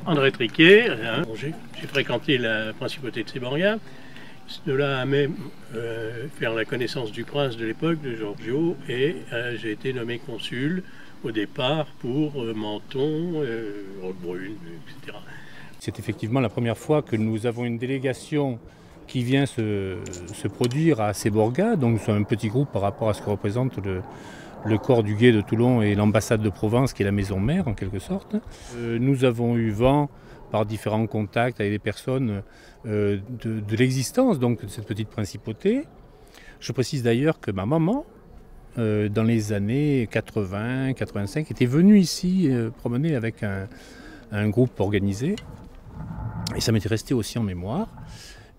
André Triquet, j'ai fréquenté la principauté de Séborga. De là à même faire la connaissance du prince de l'époque, de Giorgio, et j'ai été nommé consul au départ pour Menton, Roquebrune, etc. C'est effectivement la première fois que nous avons une délégation qui vient se produire à Séborga. Donc nous sommes un petit groupe par rapport à ce que représente le corps du guet de Toulon et l'ambassade de Provence, qui est la maison mère en quelque sorte. Nous avons eu vent par différents contacts avec des personnes de l'existence donc, de cette petite principauté. Je précise d'ailleurs que ma maman, dans les années 80-85, était venue ici promener avec un groupe organisé. Et ça m'était resté aussi en mémoire.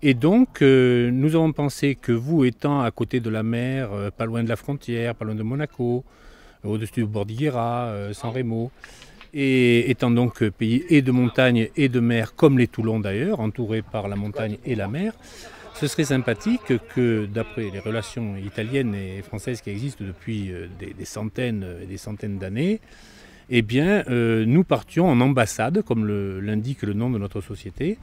Et donc, nous avons pensé que vous, étant à côté de la mer, pas loin de la frontière, pas loin de Monaco, au-dessus de Bordighera, San Remo, et étant donc pays et de montagne et de mer, comme les Toulons d'ailleurs, entourés par la montagne et la mer, ce serait sympathique que, d'après les relations italiennes et françaises qui existent depuis des centaines et des centaines d'années, eh bien, nous partions en ambassade, comme l'indique le nom de notre société,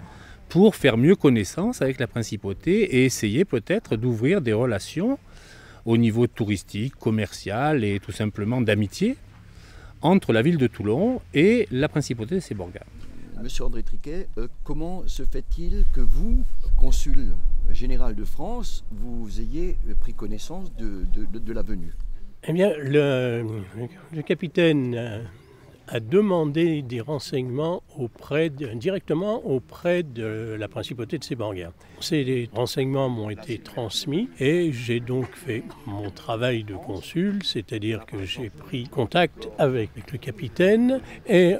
pour faire mieux connaissance avec la principauté et essayer peut-être d'ouvrir des relations au niveau touristique, commercial et tout simplement d'amitié entre la ville de Toulon et la principauté de Séborga. Monsieur André Triquet, comment se fait-il que vous, consul général de France, vous ayez pris connaissance de la venue? Eh bien, le capitaine a demandé des renseignements directement auprès de la principauté de Séborga. Ces renseignements m'ont été transmis et j'ai donc fait mon travail de consul, c'est-à-dire que j'ai pris contact avec le capitaine et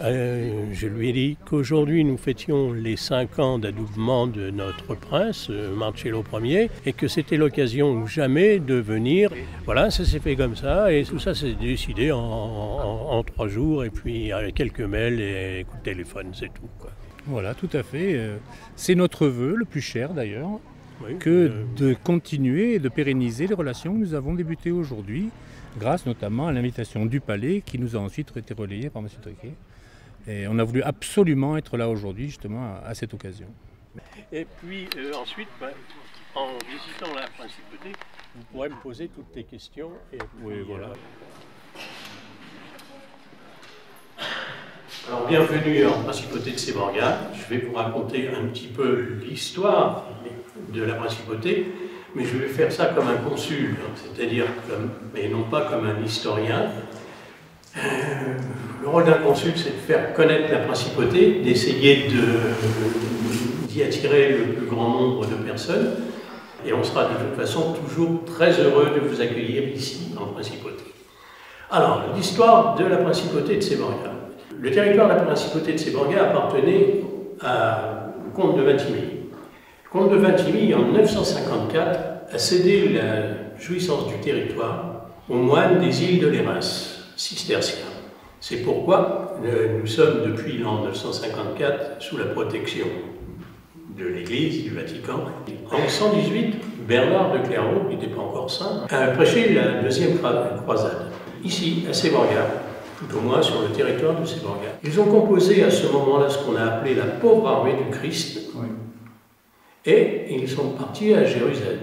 je lui ai dit qu'aujourd'hui nous fêtions les 5 ans d'adoubement de notre prince, Marcello Ier, et que c'était l'occasion ou jamais de venir. Voilà, ça s'est fait comme ça et tout ça s'est décidé en 3 jours et puis quelques mails et coup de téléphone, c'est tout, quoi. Voilà, tout à fait. C'est notre vœu, le plus cher d'ailleurs, oui, que de continuer et de pérenniser les relations que nous avons débutées aujourd'hui, grâce notamment à l'invitation du Palais qui nous a ensuite été relayée par M. Triquet. Et on a voulu absolument être là aujourd'hui, justement, à cette occasion. Et puis ensuite, en visitant la principauté, vous pourrez me poser toutes les questions. Et puis, oui, voilà. Alors, bienvenue en principauté de Séborga. Je vais vous raconter un petit peu l'histoire de la principauté, mais je vais faire ça comme un consul, c'est-à-dire mais non pas comme un historien. Le rôle d'un consul, c'est de faire connaître la principauté, d'essayer d'y attirer le plus grand nombre de personnes, et on sera de toute façon toujours très heureux de vous accueillir ici en principauté. Alors, l'histoire de la principauté de Séborga. Le territoire de la principauté de Séborga appartenait au comte de Vintimille. Le comte de Vintimille, en 954, a cédé la jouissance du territoire aux moines des îles de Léras, cisterciens. C'est pourquoi nous sommes depuis l'an 954 sous la protection de l'Église, du Vatican. En 118, Bernard de Clairvaux, qui n'était pas encore saint, a prêché la deuxième croisade, ici à Séborga, tout au moins sur le territoire de Séborga. Ils ont composé à ce moment-là ce qu'on a appelé la pauvre armée du Christ, oui. Et ils sont partis à Jérusalem.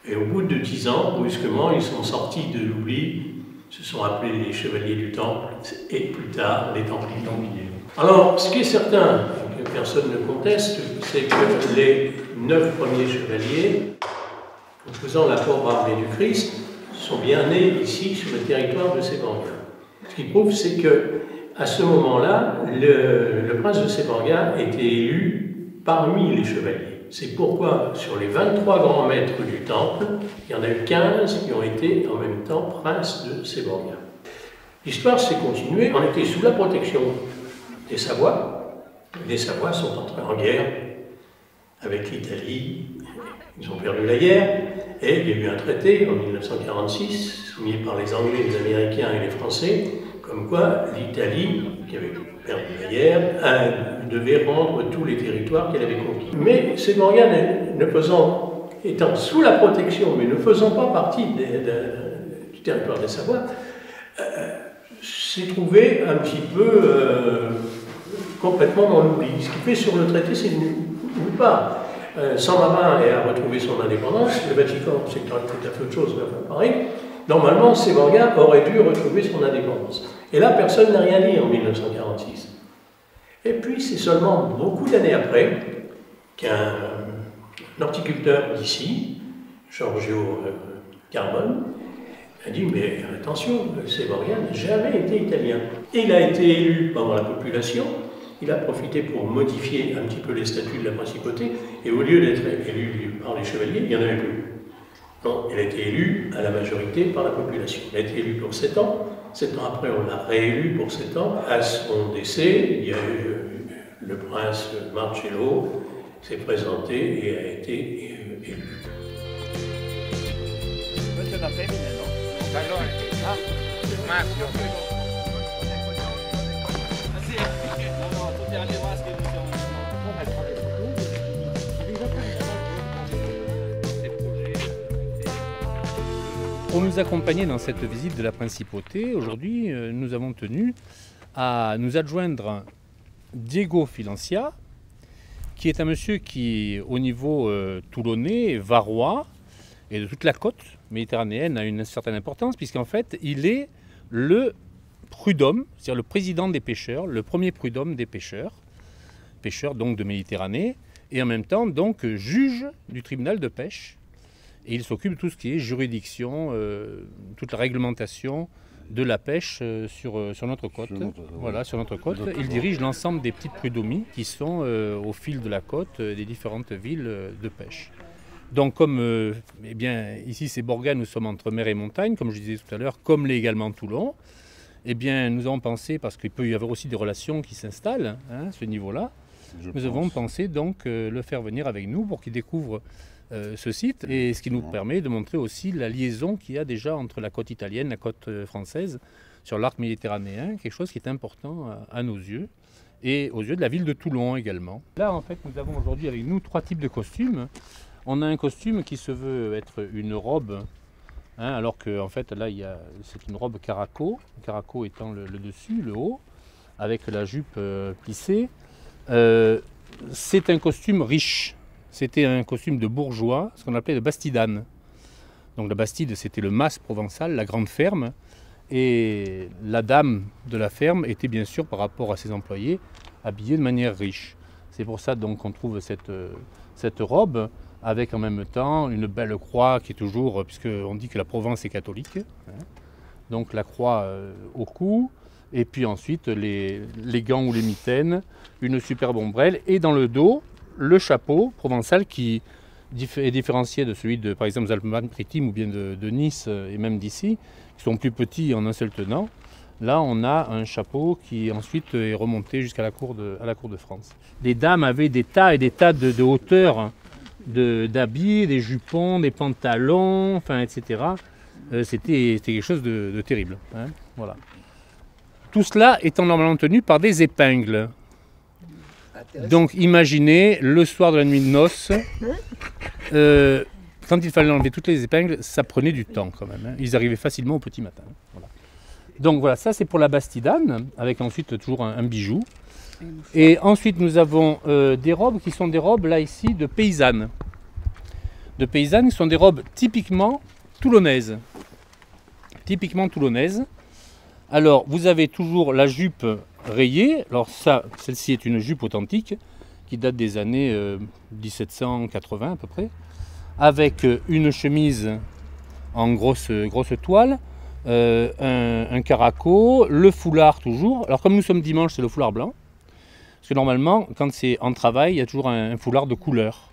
Et au bout de 10 ans, brusquement, ils sont sortis de l'oubli, se sont appelés les chevaliers du Temple, et plus tard, les Templiers. Alors, ce qui est certain, que personne ne conteste, c'est que les 9 premiers chevaliers, composant la pauvre armée du Christ, sont bien nés ici, sur le territoire de Séborga. Ce qui prouve, c'est que à ce moment-là, le prince de Séborga était élu parmi les chevaliers. C'est pourquoi, sur les 23 grands maîtres du Temple, il y en a eu 15 qui ont été en même temps princes de Séborga. L'histoire s'est continuée. On était sous la protection des Savoie. Les Savoie sont entrés en guerre avec l'Italie. Ils ont perdu la guerre. Et il y a eu un traité en 1946, signé par les Anglais, les Américains et les Français, comme quoi l'Italie, qui avait perdu la guerre, devait rendre tous les territoires qu'elle avait conquis. Mais Séborga, étant sous la protection, mais ne faisant pas partie du territoire des Savoie, s'est trouvé un petit peu complètement dans l'oubli. Ce qui fait sur le traité, c'est nulle part. San Martin a retrouvé son indépendance, le Vatican, c'est tout à fait autre chose, mais enfin pareil. Normalement, Séborga aurait dû retrouver son indépendance. Et là, personne n'a rien dit en 1946. Et puis, c'est seulement beaucoup d'années après qu'un horticulteur d'ici, Giorgio Carbone, a dit, mais attention, Séborga n'a jamais été italien. Et il a été élu par la population, il a profité pour modifier un petit peu les statuts de la principauté, et au lieu d'être élu par les chevaliers, il n'y en avait plus. Non, il a été élu à la majorité par la population. Il a été élu pour 7 ans. 7 ans après, on l'a réélu pour 7 ans. À son décès, il y a eu le prince Marcello s'est présenté et a été élu. Pour nous accompagner dans cette visite de la principauté, aujourd'hui, nous avons tenu à nous adjoindre Diego Filancia, qui est un monsieur qui, au niveau toulonnais, varois, et de toute la côte méditerranéenne, a une certaine importance, puisqu'en fait, il est le prud'homme, c'est-à-dire le président des pêcheurs, le premier prud'homme des pêcheurs donc de Méditerranée, et en même temps, donc, juge du tribunal de pêche. Et il s'occupe de tout ce qui est juridiction, toute la réglementation de la pêche sur notre côte. Voilà, sur notre côte. Il dirige l'ensemble des petites prud'hommies qui sont au fil de la côte des différentes villes de pêche. Donc comme eh bien, ici c'est Borga, nous sommes entre mer et montagne, comme je disais tout à l'heure, comme l'est également Toulon, eh bien, nous avons pensé, parce qu'il peut y avoir aussi des relations qui s'installent à ce niveau-là, nous avons pensé donc le faire venir avec nous pour qu'il découvre ce site, et ce qui nous permet de montrer aussi la liaison qu'il y a déjà entre la côte italienne, la côte française, sur l'arc méditerranéen, quelque chose qui est important à nos yeux, et aux yeux de la ville de Toulon également. Là, en fait, nous avons aujourd'hui avec nous 3 types de costumes. On a un costume qui se veut être une robe, alors qu'en en fait, là, c'est une robe caraco, caraco étant le dessus, le haut, avec la jupe plissée. C'est un costume riche. C'était un costume de bourgeois, ce qu'on appelait le bastidane. Donc la Bastide, c'était le mas provençal, la grande ferme. Et la dame de la ferme était bien sûr, par rapport à ses employés, habillée de manière riche. C'est pour ça donc qu'on trouve cette robe, avec en même temps une belle croix qui est toujours, puisqu'on dit que la Provence est catholique. Donc la croix au cou, et puis ensuite les gants ou les mitaines, une superbe ombrelle, et dans le dos, le chapeau provençal qui est différencié de celui de, par exemple, des Alpes-Maritimes ou bien de Nice et même d'ici, qui sont plus petits en un seul tenant. Là, on a un chapeau qui ensuite est remonté jusqu'à la cour de France. Les dames avaient des tas et des tas de hauteur d'habits, des jupons, des pantalons, enfin, etc. C'était quelque chose de terrible. Voilà. Tout cela étant normalement tenu par des épingles. Donc imaginez, le soir de la nuit de noces, quand il fallait enlever toutes les épingles, ça prenait du temps quand même. Ils arrivaient facilement au petit matin. Voilà. Donc voilà, ça c'est pour la bastidane, avec ensuite toujours un bijou. Et ensuite nous avons des robes qui sont des robes là ici de paysannes. De paysannes qui sont des robes typiquement toulonnaises. Typiquement toulonnaises. Alors vous avez toujours la jupe rayée, alors ça, celle-ci est une jupe authentique qui date des années 1780 à peu près, avec une chemise en grosse toile, un caraco, le foulard toujours. Alors comme nous sommes dimanche, c'est le foulard blanc, parce que normalement, quand c'est en travail, il y a toujours un foulard de couleur,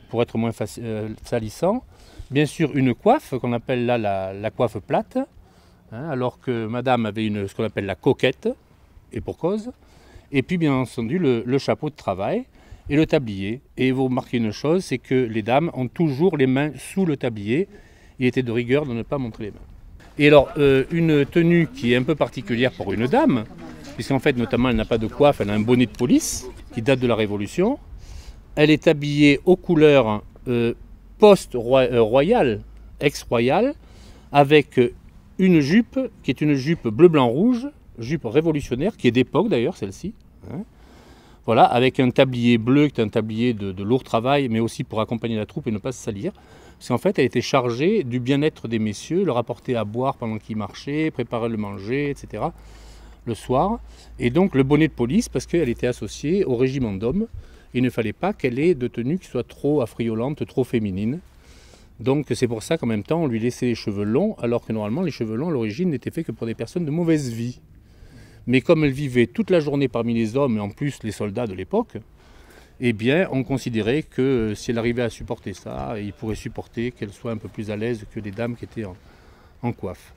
pour être moins salissant. Bien sûr, une coiffe, qu'on appelle là la coiffe plate, alors que madame avait ce qu'on appelle la coquette, et pour cause. Et puis bien entendu le chapeau de travail et le tablier. Et vous remarquez une chose, c'est que les dames ont toujours les mains sous le tablier. Il était de rigueur de ne pas montrer les mains. Et alors une tenue qui est un peu particulière pour une dame, puisqu'en fait notamment elle n'a pas de coiffe, elle a un bonnet de police qui date de la Révolution. Elle est habillée aux couleurs post-royales, ex-royales, avec une jupe qui est une jupe bleu-blanc-rouge, jupe révolutionnaire, qui est d'époque d'ailleurs celle-ci, Voilà, avec un tablier bleu qui est un tablier de lourd travail, mais aussi pour accompagner la troupe et ne pas se salir. Parce qu'en fait, elle était chargée du bien-être des messieurs, leur apporter à boire pendant qu'ils marchaient, préparer le manger, etc. le soir. Et donc le bonnet de police, parce qu'elle était associée au régiment d'hommes. Il ne fallait pas qu'elle ait de tenue qui soit trop affriolante, trop féminine. Donc c'est pour ça qu'en même temps, on lui laissait les cheveux longs, alors que normalement, les cheveux longs, à l'origine, n'étaient faits que pour des personnes de mauvaise vie. Mais comme elle vivait toute la journée parmi les hommes, et en plus les soldats de l'époque, eh bien, on considérait que si elle arrivait à supporter ça, il pourrait supporter qu'elle soit un peu plus à l'aise que les dames qui étaient en coiffe.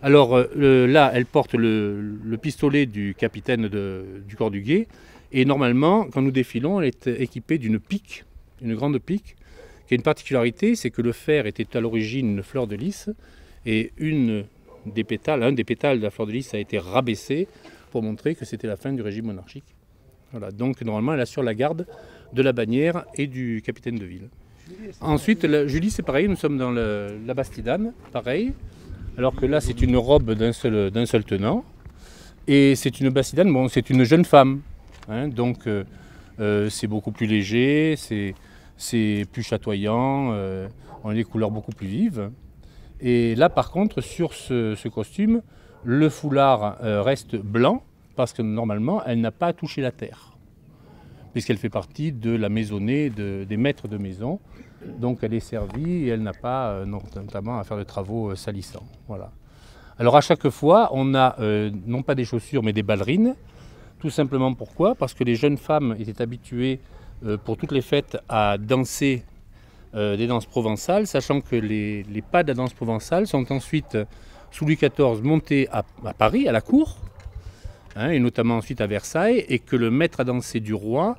Alors là, elle porte le pistolet du capitaine du corps du guet, et normalement, quand nous défilons, elle est équipée d'une pique, une grande pique, qui a une particularité, c'est que le fer était à l'origine une fleur de lys, et un des pétales de la fleur de lys a été rabaissé pour montrer que c'était la fin du régime monarchique. Voilà, donc normalement elle assure la garde de la bannière et du capitaine de ville. Ensuite, Julie c'est pareil, nous sommes dans la Bastidane, pareil, alors que là c'est une robe d'un seul tenant. Et c'est une Bastidane, bon c'est une jeune femme, hein, donc c'est beaucoup plus léger, c'est plus chatoyant, on a des couleurs beaucoup plus vives. Et là par contre sur ce costume, le foulard reste blanc, parce que normalement, elle n'a pas touché la terre, puisqu'elle fait partie de la maisonnée des maîtres de maison. Donc elle est servie et elle n'a pas notamment à faire de travaux salissants. Voilà. Alors à chaque fois, on a non pas des chaussures, mais des ballerines. Tout simplement pourquoi? Parce que les jeunes femmes étaient habituées pour toutes les fêtes à danser des danses provençales, sachant que les pas de la danse provençale sont ensuite, sous Louis XIV, montés à Paris, à la cour, et notamment ensuite à Versailles, et que le maître à danser du roi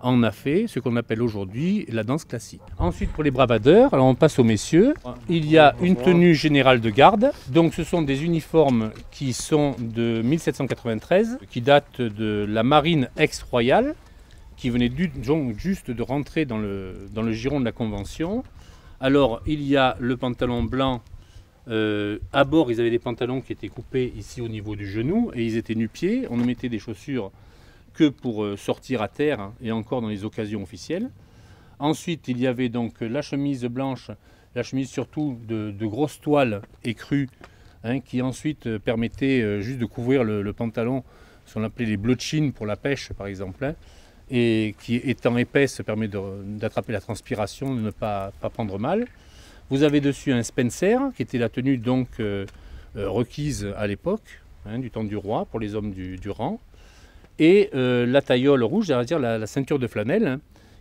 en a fait ce qu'on appelle aujourd'hui la danse classique. Ensuite pour les bravadeurs, alors on passe aux messieurs, il y a une tenue générale de garde, donc ce sont des uniformes qui sont de 1793, qui datent de la marine ex-royale, qui venait juste de rentrer dans le giron de la Convention. Alors il y a le pantalon blanc. À bord, ils avaient des pantalons qui étaient coupés ici au niveau du genou et ils étaient nu-pieds. On ne mettait des chaussures que pour sortir à terre, hein, et encore dans les occasions officielles. Ensuite, il y avait donc la chemise blanche, la chemise surtout de grosses toiles écrues, hein, qui ensuite permettait juste de couvrir le pantalon, ce qu'on appelait les bleus de Chine pour la pêche par exemple, hein, et qui étant épaisse permet d'attraper la transpiration, de ne pas prendre mal. Vous avez dessus un Spencer, qui était la tenue donc requise à l'époque, hein, du temps du roi, pour les hommes du rang. Et la taillole rouge, c'est-à-dire la ceinture de flanelle, hein,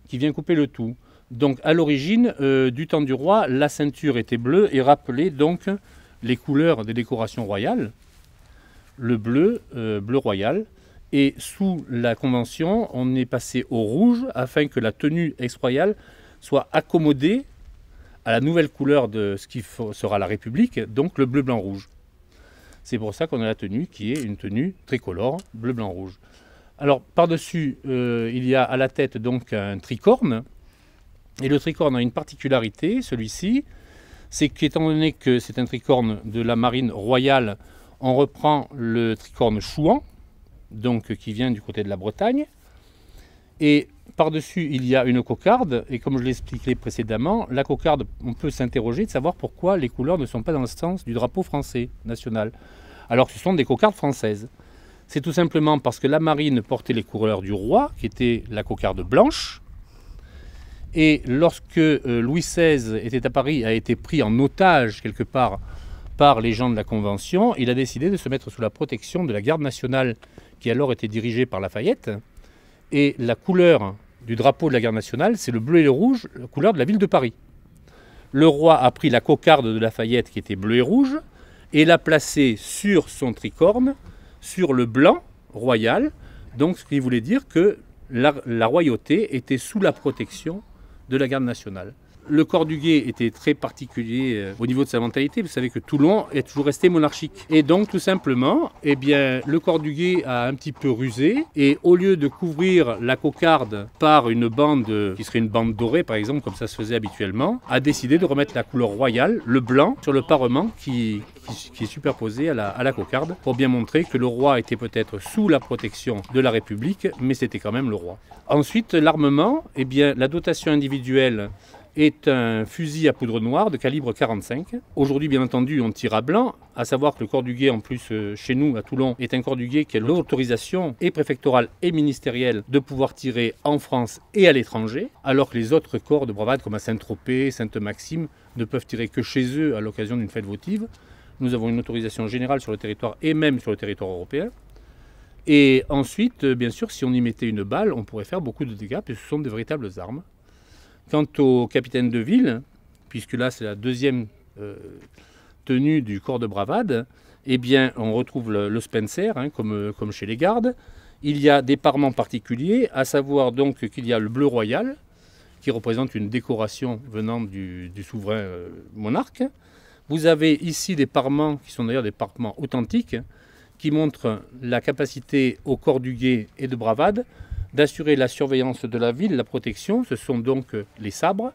qui vient couper le tout. Donc à l'origine, du temps du roi, la ceinture était bleue et rappelait donc les couleurs des décorations royales. Le bleu, bleu royal. Et sous la Convention, on est passé au rouge afin que la tenue ex-royale soit accommodée à la nouvelle couleur de ce qui sera la République, donc le bleu-blanc-rouge. C'est pour ça qu'on a la tenue qui est une tenue tricolore, bleu-blanc-rouge. Alors par-dessus, il y a à la tête donc un tricorne, et le tricorne a une particularité, celui-ci, c'est qu'étant donné que c'est un tricorne de la marine royale, on reprend le tricorne chouan, donc qui vient du côté de la Bretagne, et par-dessus, il y a une cocarde, et comme je l'expliquais précédemment, la cocarde, on peut s'interroger de savoir pourquoi les couleurs ne sont pas dans le sens du drapeau français national, alors que ce sont des cocardes françaises. C'est tout simplement parce que la marine portait les couleurs du roi, qui était la cocarde blanche, et lorsque Louis XVI était à Paris, a été pris en otage quelque part par les gens de la Convention, il a décidé de se mettre sous la protection de la garde nationale, qui alors était dirigée par Lafayette. Et la couleur du drapeau de la garde nationale, c'est le bleu et le rouge, la couleur de la ville de Paris. Le roi a pris la cocarde de Lafayette qui était bleu et rouge et l'a placée sur son tricorne, sur le blanc royal, donc ce qui voulait dire que la royauté était sous la protection de la garde nationale. le corps du guet était très particulier au niveau de sa mentalité. Vous savez que Toulon est toujours resté monarchique. Et donc, tout simplement, eh bien, le corps du guet a un petit peu rusé. Et au lieu de couvrir la cocarde par une bande qui serait une bande dorée, par exemple, comme ça se faisait habituellement, a décidé de remettre la couleur royale, le blanc, sur le parement qui est superposé à la cocarde, pour bien montrer que le roi était peut-être sous la protection de la République, mais c'était quand même le roi. Ensuite, l'armement, eh bien, la dotation individuelle est un fusil à poudre noire de calibre 45. Aujourd'hui, bien entendu, on tire à blanc, à savoir que le corps du guet, en plus, chez nous, à Toulon, est un corps du guet qui a l'autorisation et préfectorale et ministérielle de pouvoir tirer en France et à l'étranger, alors que les autres corps de bravade, comme à Saint-Tropez, Sainte-Maxime, ne peuvent tirer que chez eux à l'occasion d'une fête votive. Nous avons une autorisation générale sur le territoire et même sur le territoire européen. Et ensuite, bien sûr, si on y mettait une balle, on pourrait faire beaucoup de dégâts, puisque ce sont de véritables armes. Quant au capitaine de ville, puisque là c'est la deuxième tenue du corps de bravade, eh bien on retrouve le Spencer, hein, comme chez les gardes. Il y a des parements particuliers, à savoir donc qu'il y a le bleu royal, qui représente une décoration venant du souverain monarque. Vous avez ici des parements, qui sont d'ailleurs des parements authentiques, qui montrent la capacité au corps du guet et de bravade d'assurer la surveillance de la ville, la protection. Ce sont donc les sabres,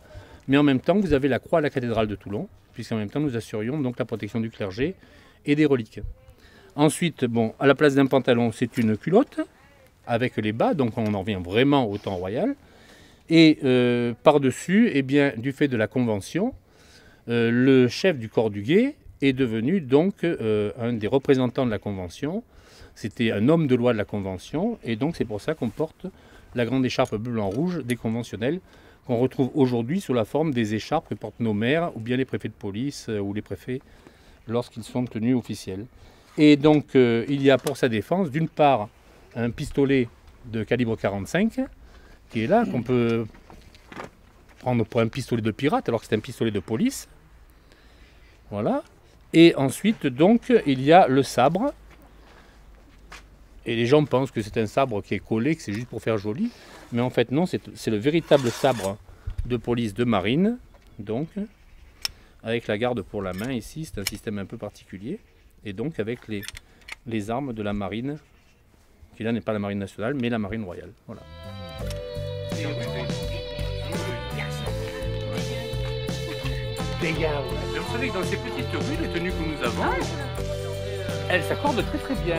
mais en même temps vous avez la croix à la cathédrale de Toulon, puisqu'en même temps nous assurions donc la protection du clergé et des reliques. Ensuite, bon, à la place d'un pantalon, c'est une culotte avec les bas, donc on en revient vraiment au temps royal. Et par-dessus, eh bien, du fait de la Convention, le chef du corps du guet est devenu donc un des représentants de la Convention. C'était un homme de loi de la Convention, et donc c'est pour ça qu'on porte la grande écharpe bleu-blanc-rouge des conventionnels, qu'on retrouve aujourd'hui sous la forme des écharpes que portent nos maires, ou bien les préfets de police, ou les préfets, lorsqu'ils sont tenus officiels. Et donc il y a pour sa défense, d'une part, un pistolet de calibre 45, qui est là, qu'on peut prendre pour un pistolet de pirate, alors que c'est un pistolet de police. Voilà. Et ensuite, donc, il y a le sabre. Et les gens pensent que c'est un sabre qui est collé, que c'est juste pour faire joli. Mais en fait, non, c'est le véritable sabre de police de marine. Donc, avec la garde pour la main ici, c'est un système un peu particulier. Et donc, avec les armes de la marine, qui là n'est pas la marine nationale, mais la marine royale. Voilà. Vous savez que dans ces petites rues, les tenues que nous avons, elles s'accordent très très bien.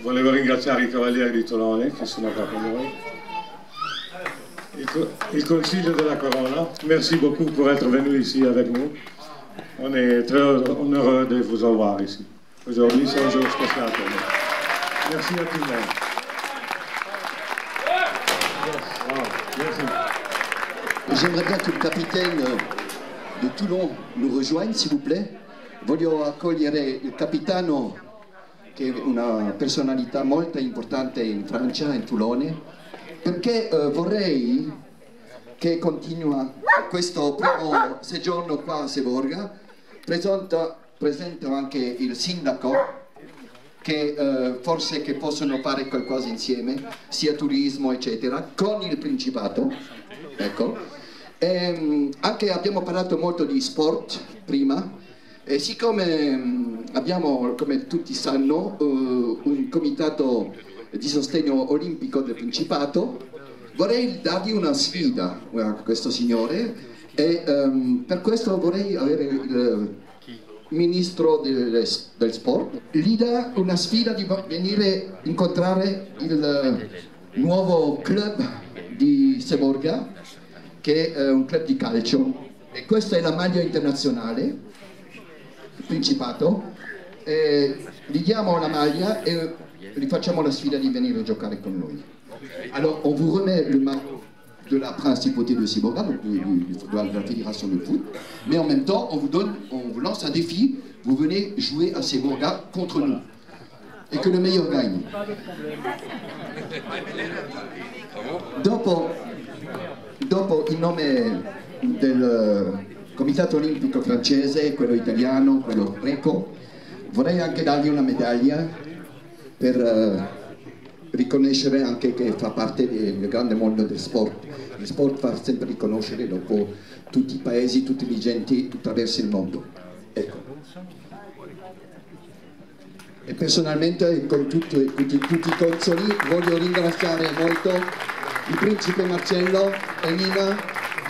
Volevo ringraziare i Cavalieri di Tolone che sono qua con noi, il Consiglio de la Corona. Merci beaucoup pour être venu ici avec nous. On est très heureux de vous avoir ici. Aujourd'hui, c'est un jour spécial pour nous. Merci à tout le monde. J'aimerais bien que le capitaine de Toulon nous rejoigne, s'il vous plaît. Voglio accogliere il capitano che è una personalità molto importante in Francia, in Toulon, perché vorrei che continua questo primo soggiorno qua a Seborga. Presento anche il sindaco, che forse che possono fare qualcosa insieme, sia turismo eccetera, con il Principato. Ecco. Anche abbiamo parlato molto di sport prima, e siccome abbiamo, come tutti sanno, un comitato di sostegno olimpico del Principato, vorrei dargli una sfida a questo signore, e per questo vorrei avere il ministro del sport. Gli dà una sfida di venire a incontrare il nuovo club di Seborga, che è un club di calcio, e questa è la maglia internazionale, il Principato, gli diamo la maglia e gli facciamo la sfida di venire a giocare con noi. Alors on vous remet le maillot de la principauté de Seborga, donc de la fédération de foot, mais en même temps on vous lance un défi, vous venez jouer à Seborga contre nous, et que le meilleur gagne. Dopo il nome del Comitato Olimpico francese, quello italiano, quello greco, vorrei anche dargli una medaglia per riconoscere anche che fa parte del grande mondo del sport. Il sport fa sempre riconoscere dopo tutti i paesi, tutti i genti attraverso il mondo. Ecco. E personalmente con tutti i consoli voglio ringraziare molto il principe Marcello e Nina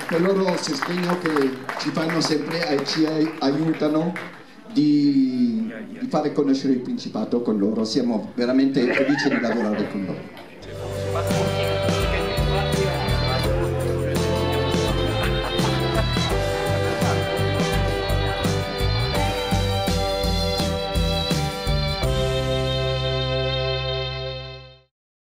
per il loro sostegno che ci fanno sempre e ci aiutano di fare conoscere il Principato con loro. Siamo veramente felici di lavorare con loro.